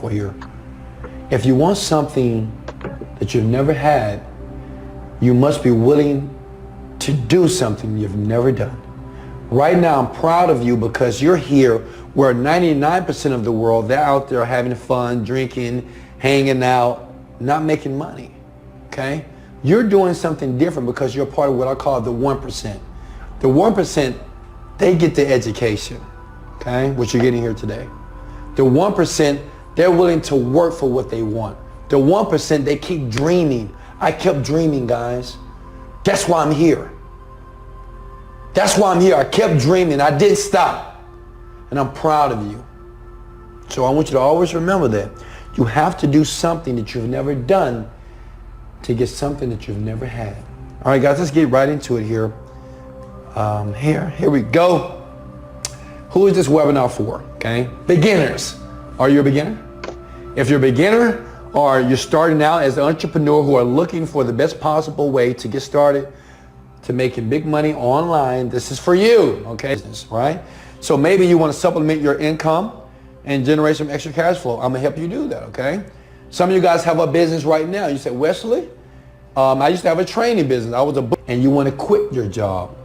powerful here. If you want something that you've never had, you must be willing to do something you've never done. Right now, I'm proud of you because you're here where 99% of the world, they're out there having fun, drinking, hanging out, not making money, okay? You're doing something different because you're part of what I call the 1%. The 1%, they get the education, okay, what you're getting here today. The 1%, they're willing to work for what they want. The 1%, they keep dreaming. I kept dreaming, guys. That's why I'm here. That's why I'm here. I kept dreaming. I didn't stop. And I'm proud of you. So I want you to always remember that. You have to do something that you've never done to get something that you've never had. All right, guys, let's get right into it here. Here we go. Who is this webinar for? Okay, beginners. Are you a beginner? If you're a beginner or you're starting out as an entrepreneur who are looking for the best possible way to get started to making big money online, this is for you, okay? Right? So maybe you want to supplement your income and generate some extra cash flow. I'm gonna help you do that, okay? Some of you guys have a business right now. You say, Wesley, I used to have a training business. And you want to quit your job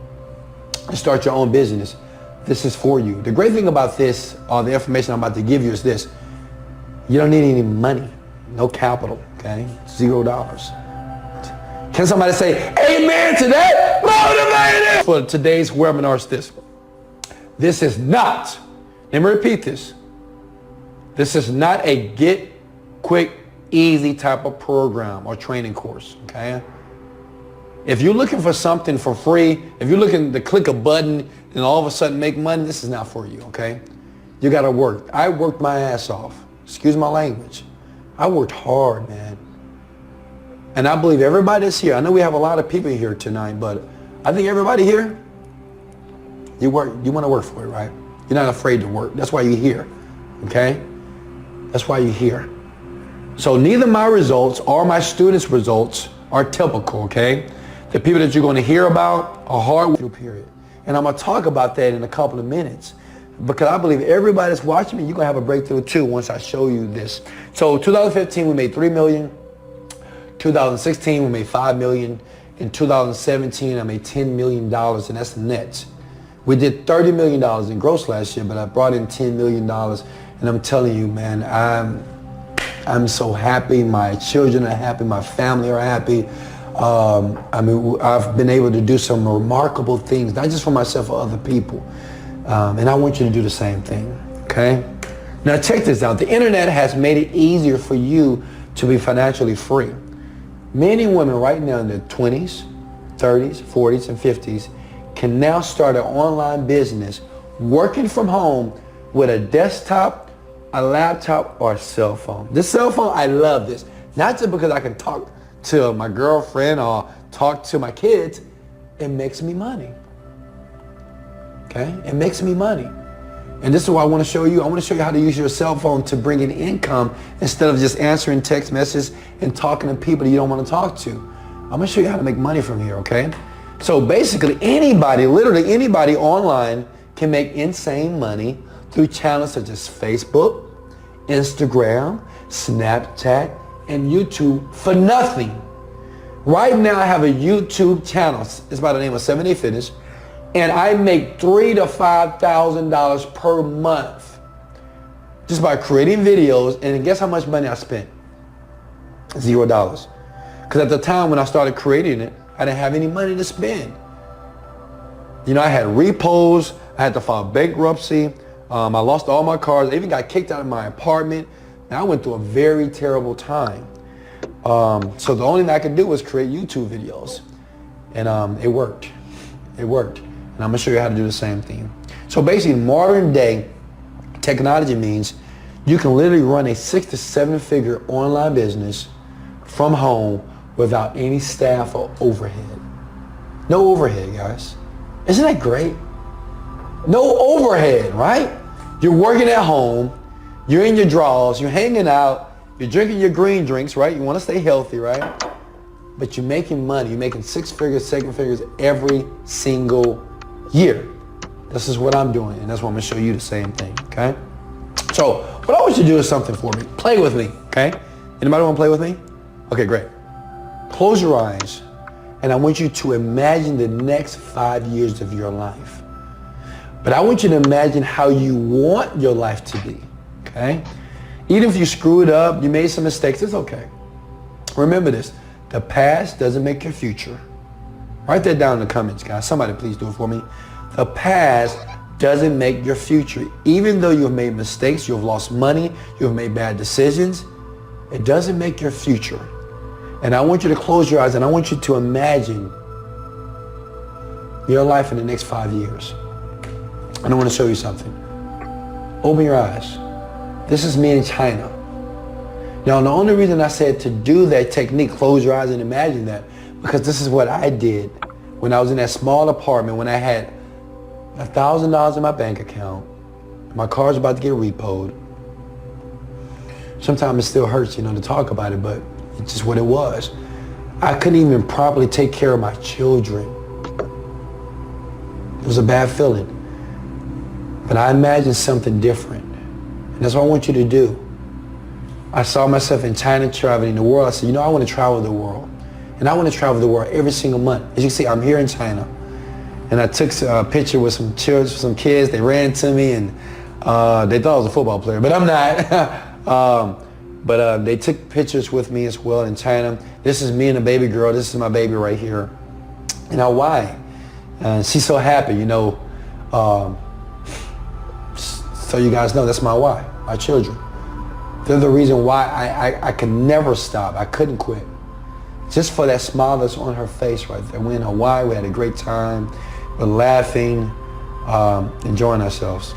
and start your own business. This is for you. The great thing about this, the information I'm about to give you is this. You don't need any money, no capital, okay? $0. Can somebody say, amen to that? Motivated! For today's webinar is this. This is not, let me repeat this. This is not a get quick, easy type of program or training course, okay? If you're looking for something for free, if you're looking to click a button and all of a sudden make money, this is not for you, okay? You gotta work. I worked my ass off. Excuse my language. I worked hard, man. And I believe everybody that's here, I know we have a lot of people here tonight, but I think everybody here, you want to work for it, right? You're not afraid to work. That's why you're here, okay? That's why you're here. So neither my results or my students' results are typical, okay? The people that you're going to hear about are hard, period. And I'm going to talk about that in a couple of minutes because I believe everybody that's watching me, you're going to have a breakthrough too once I show you this. So 2015, we made $3 million. 2016, we made $5 million. In 2017, I made $10 million, and that's the net. We did $30 million in gross last year, but I brought in $10 million. And I'm telling you, man, I'm so happy. My children are happy. My family are happy. I've been able to do some remarkable things, not just for myself, for other people. And I want you to do the same thing, okay? Now check this out. The internet has made it easier for you to be financially free. Many women right now in their 20s, 30s, 40s, and 50s can now start an online business working from home with a desktop, a laptop, or a cell phone. This cell phone, I love this. Not just because I can talk to my girlfriend or talk to my kids. It makes me money. Okay? It makes me money. And this is what I want to show you. I want to show you how to use your cell phone to bring in income instead of just answering text messages and talking to people that you don't want to talk to. I'm going to show you how to make money from here, okay? So basically anybody, literally anybody online can make insane money through channels such as Facebook, Instagram, Snapchat, and YouTube for nothing. Right now I have a YouTube channel. It's by the name of 7 Day Fitness. And I make $3,000 to $5,000 per month just by creating videos. And guess how much money I spent? $0. Because at the time when I started creating it, I didn't have any money to spend. You know, I had repos. I had to file bankruptcy. I lost all my cars. I even got kicked out of my apartment. And I went through a very terrible time. So the only thing I could do was create YouTube videos. And it worked. It worked. And I'm going to show you how to do the same thing. So basically, modern day technology means you can literally run a 6 to 7 figure online business from home without any staff or overhead. No overhead, guys. Isn't that great? No overhead, right? You're working at home. You're in your drawers. You're hanging out. You're drinking your green drinks, right? You want to stay healthy, right? But you're making money. You're making 6 figures, 7 figures every single year. This is what I'm doing, and that's what I'm going to show you the same thing, okay? So what I want you to do is something for me. Play with me, okay? Anybody want to play with me? Okay, great. Close your eyes, and I want you to imagine the next 5 years of your life. But I want you to imagine how you want your life to be, okay? Even if you screwed up, you made some mistakes, it's okay. Remember this, the past doesn't make your future. Write that down in the comments, guys. Somebody please do it for me. The past doesn't make your future. Even though you've made mistakes, you've lost money, you've made bad decisions, it doesn't make your future. And I want you to close your eyes and I want you to imagine your life in the next 5 years. And I want to show you something. Open your eyes. This is me in China. Now, the only reason I said to do that technique, close your eyes and imagine that, because this is what I did when I was in that small apartment, when I had $1,000 in my bank account. My car's about to get repoed. Sometimes it still hurts, to talk about it, but it's just what it was. I couldn't even properly take care of my children. It was a bad feeling. But I imagined something different. And that's what I want you to do. I saw myself in China traveling the world. I said, I want to travel the world. And I want to travel the world every single month. As you can see, I'm here in China. And I took a picture with some children, some kids. They ran to me and they thought I was a football player, but I'm not. But they took pictures with me as well in China. This is me and a baby girl. This is my baby right here. Why? She's so happy, so you guys know that's my why, my children. They're the reason why I could never stop. I couldn't quit. Just for that smile that's on her face right there. We're in Hawaii, we had a great time. We're laughing, enjoying ourselves.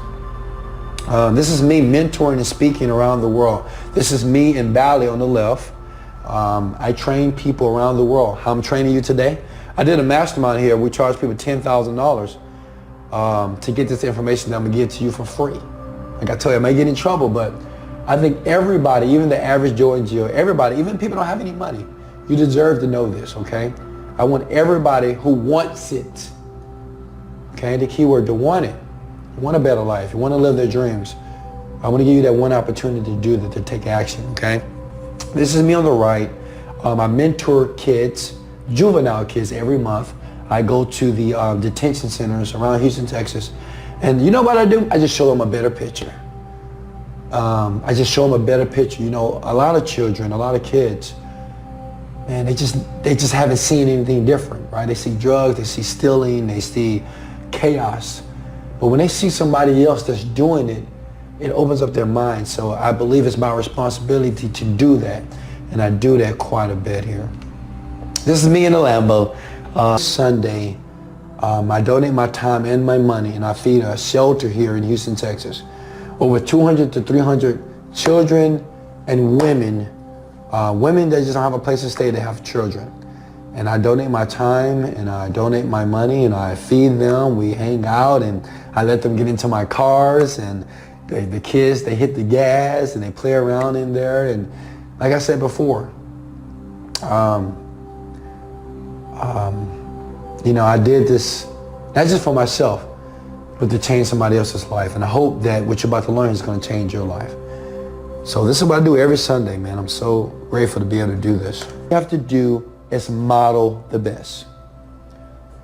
This is me mentoring and speaking around the world. This is me in Bali on the left. I train people around the world. How I'm training you today? I did a mastermind here. We charge people $10,000 to get this information that I'm going to give to you for free. Like I tell you, I may get in trouble, but I think everybody, even the average Joe and Jill, everybody, even people who don't have any money, you deserve to know this, okay? I want everybody who wants it, okay? The key word, to want it. You want a better life. You want to live their dreams. I want to give you that one opportunity to do that, to take action, okay? This is me on the right. I mentor kids, juvenile kids, every month. I go to the detention centers around Houston, Texas. And you know what I do? I just show them a better picture. I just show them a better picture. A lot of children, a lot of kids, man, they just haven't seen anything different, right? They see drugs, they see stealing, they see chaos. But when they see somebody else that's doing it, it opens up their mind. So I believe it's my responsibility to do that. And I do that quite a bit here. This is me in the Lambo. Sunday, I donate my time and my money, and I feed a shelter here in Houston, Texas. Over 200 to 300 children and women that just don't have a place to stay, they have children. And I donate my time and I donate my money and I feed them. We hang out and I let them get into my cars, and the kids, they hit the gas and they play around in there. And like I said before, I did this not just for myself, but to change somebody else's life. And I hope that what you're about to learn is going to change your life. So this is what I do every Sunday, man. I'm so grateful to be able to do this. What you have to do is model the best.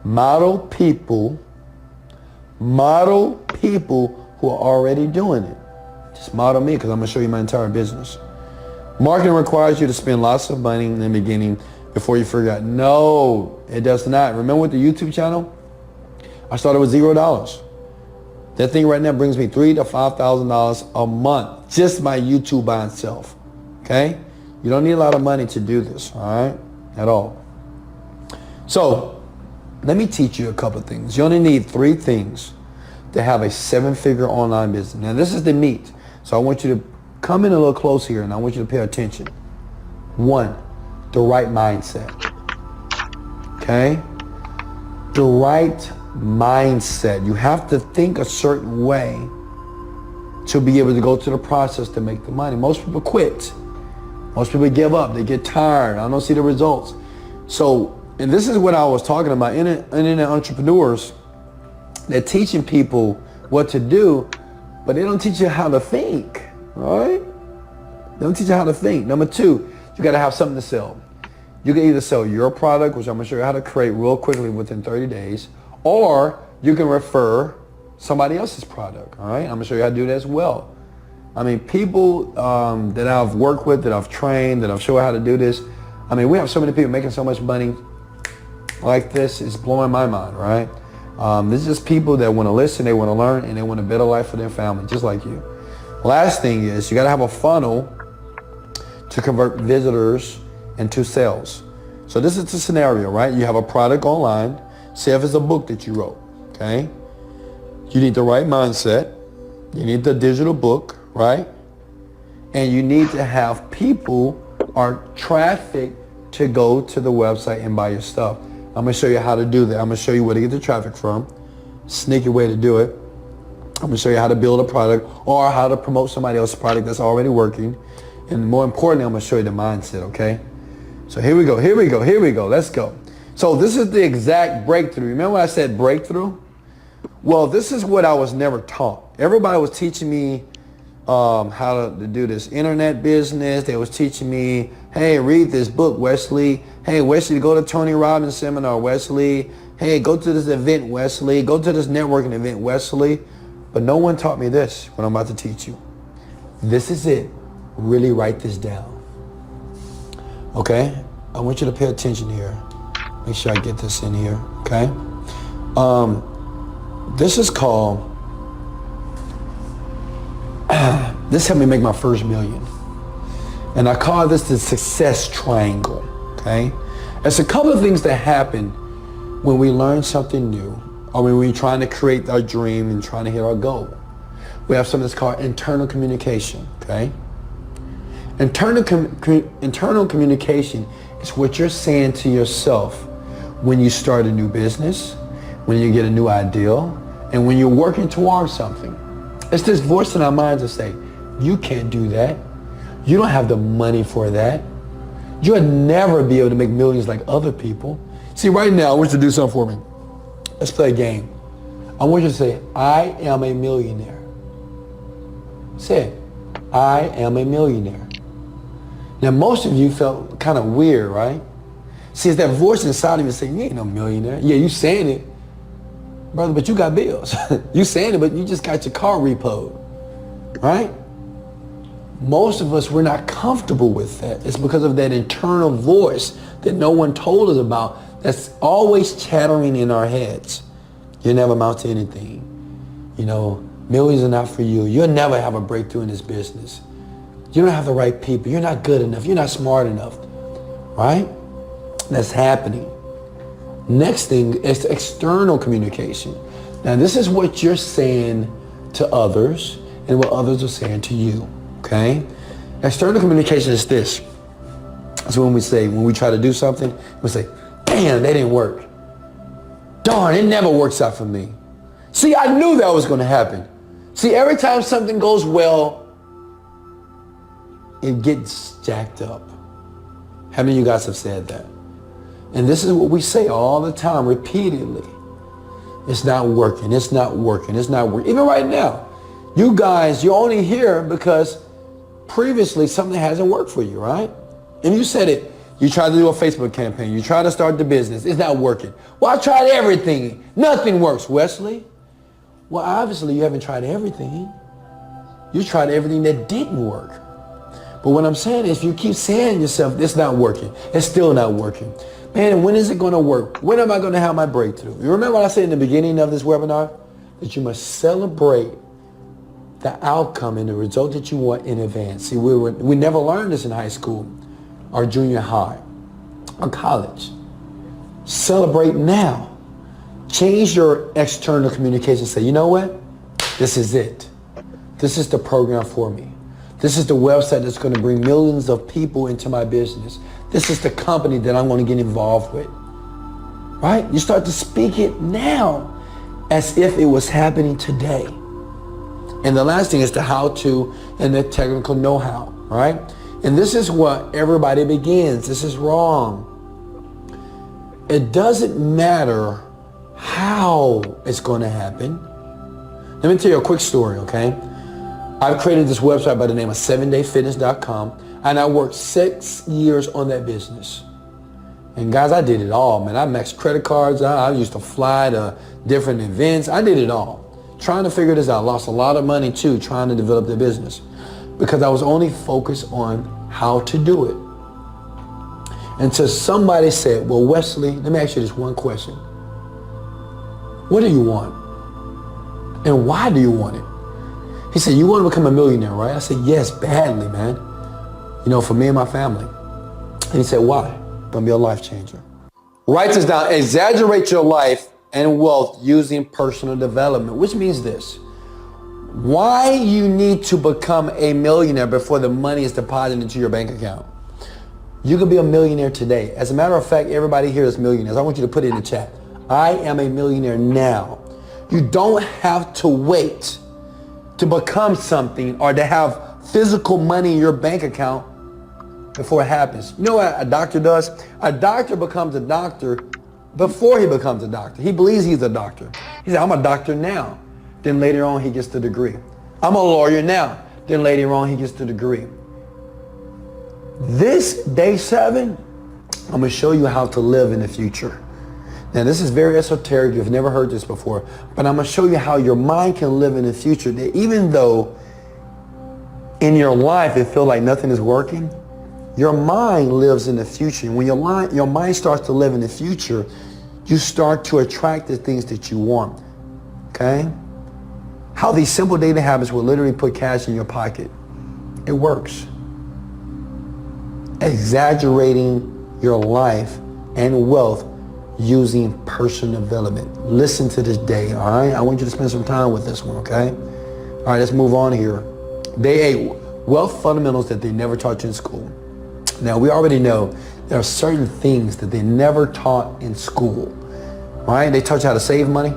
Model people who are already doing it. Just model me, because I'm going to show you my entire business. Marketing requires you to spend lots of money in the beginning before you figure out. No, it does not. Remember with the YouTube channel? I started with $0. That thing right now brings me $3,000 to $5,000 a month. Just my YouTube by itself. Okay? You don't need a lot of money to do this, all right? At all. So, let me teach you a couple of things. You only need 3 things to have a 7-figure online business. Now, this is the meat. So I want you to come in a little close here, and I want you to pay attention. 1, the right mindset. Okay? The right mindset. You have to think a certain way to be able to go through the process to make the money. Most people quit. Most people give up. They get tired. I don't see the results. So, and this is what I was talking about. Internet entrepreneurs, they're teaching people what to do, but they don't teach you how to think. All right? Let me teach you how to think. Number two, you got to have something to sell. You can either sell your product, which I'm going to show you how to create real quickly within 30 days, or you can refer somebody else's product. All right? I'm going to show you how to do that as well. I mean, people that I've worked with, that I've trained, that I've shown how to do this. I mean, we have so many people making so much money like this. It's blowing my mind, right? This is just people that want to listen, they want to learn, and they want a better life for their family, just like you. Last thing is you got to have a funnel to convert visitors into sales. So this is the scenario, right? You have a product online. Say if it's a book that you wrote, okay? You need the right mindset. You need the digital book, right? And you need to have people or traffic to go to the website and buy your stuff. I'm going to show you how to do that. I'm going to show you where to get the traffic from. Sneaky way to do it. I'm going to show you how to build a product or how to promote somebody else's product that's already working. And more importantly, I'm going to show you the mindset, okay? So here we go. Let's go. So this is the exact breakthrough. Remember when I said breakthrough? Well, this is what I was never taught. Everybody was teaching me how to do this internet business. They was teaching me, hey, read this book, Wesley. Hey, Wesley, go to Tony Robbins seminar, Wesley. Hey, go to this event, Wesley. Go to this networking event, Wesley. But no one taught me this, what I'm about to teach you. This is it. Really write this down. Okay? I want you to pay attention here. Make sure I get this in here, okay? This is called, this helped me make my first million. And I call this the success triangle, okay? There's a couple of things that happen when we learn something new or when we're trying to create our dream and trying to hit our goal. We have something that's called internal communication, okay? Internal communication is what you're saying to yourself when you start a new business, when you get a new ideal, and when you're working towards something. It's this voice in our minds that say, you can't do that. You don't have the money for that. You'll never be able to make millions like other people. See, right now, I want you to do something for me. Let's play a game. I want you to say, I am a millionaire. Say it. I am a millionaire. Now, most of you felt kind of weird, right? See, it's that voice inside of you saying, you ain't no millionaire. Yeah, you saying it, brother, but you got bills. You saying it, but you just got your car repoed, right? Most of us, we're not comfortable with that. It's because of that internal voice that no one told us about that's always chattering in our heads. You never amount to anything. You know, millions are not for you. You'll never have a breakthrough in this business. You don't have the right people. You're not good enough. You're not smart enough, right? That's happening. Next thing is external communication. Now, this is what you're saying to others and what others are saying to you, okay? External communication is this. That's when we try to do something, we say, damn, that didn't work. Darn, it never works out for me. See, I knew that was going to happen. See, every time something goes well, it gets jacked up. How many of you guys have said that? And this is what we say all the time, repeatedly. It's not working, it's not working, it's not working. Even right now, you guys, you're only here because previously something hasn't worked for you, right? And you said it. You tried to do a Facebook campaign. You tried to start the business. It's not working. Well, I tried everything. Nothing works, Wesley. Well, obviously you haven't tried everything. You tried everything that didn't work. But what I'm saying is, if you keep saying to yourself, it's not working, it's still not working. Man, when is it going to work? When am I going to have my breakthrough? You remember what I said in the beginning of this webinar? That you must celebrate the outcome and the result that you want in advance. See, we never learned this in high school or junior high or college. Celebrate now. Change your external communication. Say, you know what? This is it. This is the program for me. This is the website that's going to bring millions of people into my business. This is the company that I'm going to get involved with. Right? You start to speak it now as if it was happening today. And the last thing is the how-to and the technical know-how. Right? And this is what everybody begins. This is wrong. It doesn't matter how it's going to happen. Let me tell you a quick story, okay? I've created this website by the name of 7dayfitness.com, and I worked 6 years on that business. And guys, I did it all, man. I maxed credit cards out. I used to fly to different events. I did it all. Trying to figure this out. Lost a lot of money too, trying to develop the business, because I was only focused on how to do it. Until somebody said, well, Wesley, let me ask you this one question. What do you want? And why do you want it? He said, you want to become a millionaire, right? I said, yes, badly, man. You know, for me and my family. And he said, why? Gonna be a life changer. Write this down. Exaggerate your life and wealth using personal development, which means this. Why you need to become a millionaire before the money is deposited into your bank account. You could be a millionaire today. As a matter of fact, everybody here is millionaires. I want you to put it in the chat. I am a millionaire now. You don't have to wait to become something or to have physical money in your bank account before it happens. You know what a doctor does? A doctor becomes a doctor before he becomes a doctor. He believes he's a doctor. He said, I'm a doctor now. Then later on, he gets the degree. I'm a lawyer now. Then later on, he gets the degree. This day 7, I'm going to show you how to live in the future. Now, this is very esoteric. You've never heard this before. But I'm going to show you how your mind can live in the future. That even though in your life it feels like nothing is working, your mind lives in the future. And when your mind starts to live in the future, you start to attract the things that you want. Okay? How these simple daily habits will literally put cash in your pocket. It works. Exaggerating your life and wealth using personal development. Listen to this day, all right? I want you to spend some time with this one, okay? All right, let's move on here. Day 8, wealth fundamentals that they never taught you in school. Now, we already know there are certain things that they never taught in school, right? They taught you how to save money,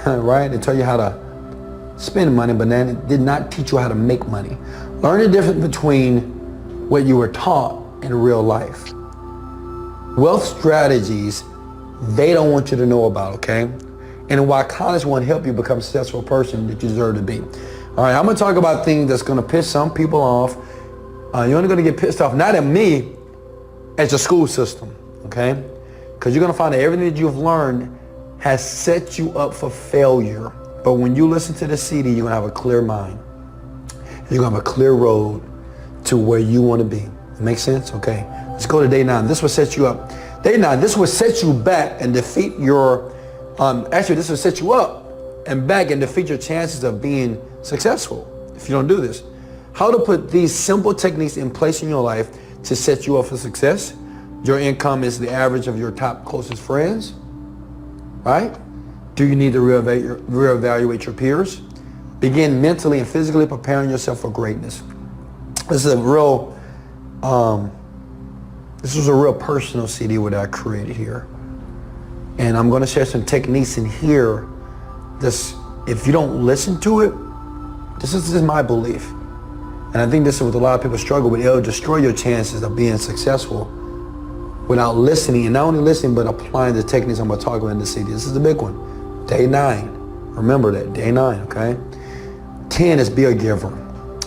right? They taught you how to spend money, but then it did not teach you how to make money. Learn the difference between what you were taught in real life. Wealth strategies, they don't want you to know about, okay? And why college won't help you become a successful person that you deserve to be. All right, I'm going to talk about things that's going to piss some people off. You're only going to get pissed off, not at me, as the school system, okay? Because you're going to find that everything that you've learned has set you up for failure. But when you listen to the CD, you're going to have a clear mind. You're going to have a clear road to where you want to be. Make sense? Okay. Let's go to day 9. This will set you up. Day 9, this will set you back and defeat your, actually this will set you up and back and defeat your chances of being successful if you don't do this. How to put these simple techniques in place in your life to set you up for success. Your income is the average of your top closest friends, right? Do you need to reevaluate your peers? Begin mentally and physically preparing yourself for greatness. This is a real, this was a real personal CD that I created here. And I'm going to share some techniques in here. This, if you don't listen to it, this is my belief. And I think this is what a lot of people struggle with. It'll destroy your chances of being successful without listening, and not only listening, but applying the techniques I'm going to talk about in the CD. This is the big one. Day 9. Remember that. Day 9, okay? 10 is be a giver.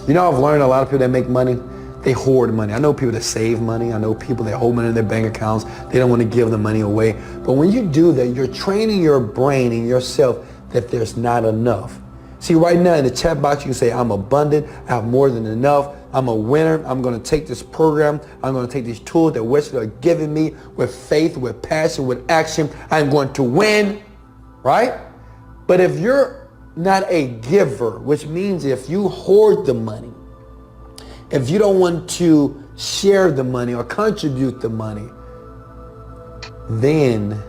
You know, I've learned a lot of people that make money, they hoard money. I know people that save money. I know people that hold money in their bank accounts. They don't want to give the money away. But when you do that, you're training your brain and yourself that there's not enough. See, right now in the chat box, you can say, I'm abundant. I have more than enough. I'm a winner. I'm going to take this program. I'm going to take these tools that Wesley are giving me with faith, with passion, with action. I'm going to win, right? But if you're not a giver, which means if you hoard the money, if you don't want to share the money or contribute the money, then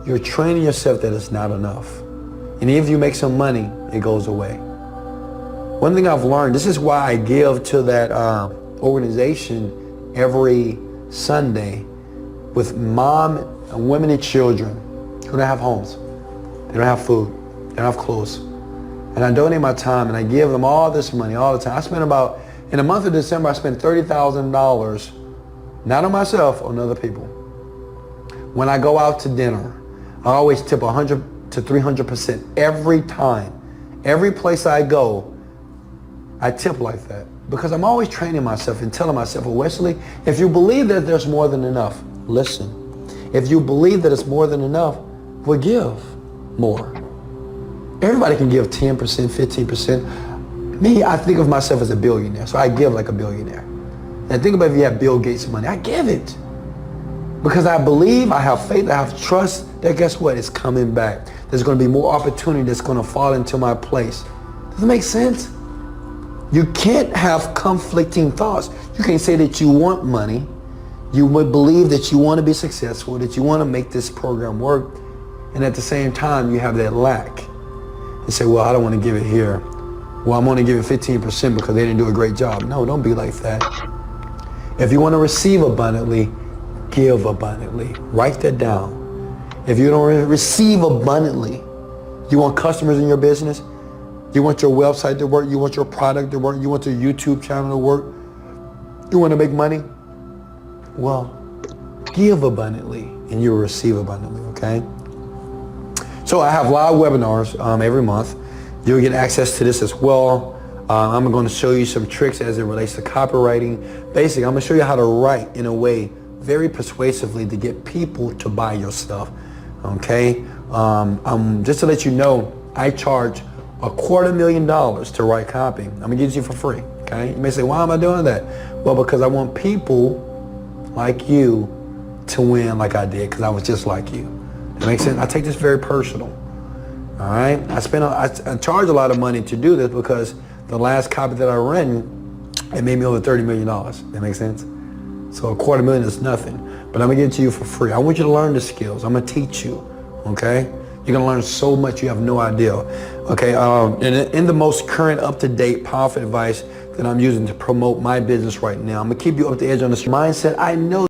you're training yourself that it's not enough. And if you make some money, it goes away. One thing I've learned, this is why I give to that organization every Sunday with mom and women and children who don't have homes. They don't have food. They don't have clothes. And I donate my time and I give them all this money all the time. I spend about, in the month of December, I spend $30,000, not on myself, on other people. When I go out to dinner, I always tip 100 to 300% every time. Every place I go, I tip like that because I'm always training myself and telling myself, well, Wesley, if you believe that there's more than enough, listen. If you believe that it's more than enough, well, give more. Everybody can give 10%, 15%. Me, I think of myself as a billionaire, so I give like a billionaire. And think about if you have Bill Gates' money, I give it. Because I believe, I have faith, I have trust that guess what? It's coming back. There's going to be more opportunity that's going to fall into my place. Does it make sense? You can't have conflicting thoughts. You can't say that you want money. You would believe that you want to be successful, that you want to make this program work. And at the same time, you have that lack. And say, well, I don't want to give it here. Well, I'm only giving 15% because they didn't do a great job. No, don't be like that. If you want to receive abundantly, give abundantly. Write that down. If you don't receive abundantly, you want customers in your business, you want your website to work, you want your product to work, you want your YouTube channel to work, you want to make money, well, give abundantly and you will receive abundantly, okay? So I have live webinars every month. You'll get access to this as well. I'm going to show you some tricks as it relates to copywriting. Basically, I'm going to show you how to write in a way very persuasively to get people to buy your stuff, okay? Just to let you know, I charge $250,000 to write copy. I'm gonna give it to you for free, okay? You may say, why am I doing that? Well, because I want people like you to win like I did, because I was just like you. That makes sense? I take this very personal, all right? I charge a lot of money to do this because the last copy that I ran, it made me over $30 million. That makes sense? So $250,000 is nothing, but I'm gonna give it to you for free. I want you to learn the skills. I'm gonna teach you, okay? You're gonna learn so much you have no idea. Okay, in the most current, up-to-date, powerful advice that I'm using to promote my business right now, I'm gonna keep you up to edge on this mindset. I know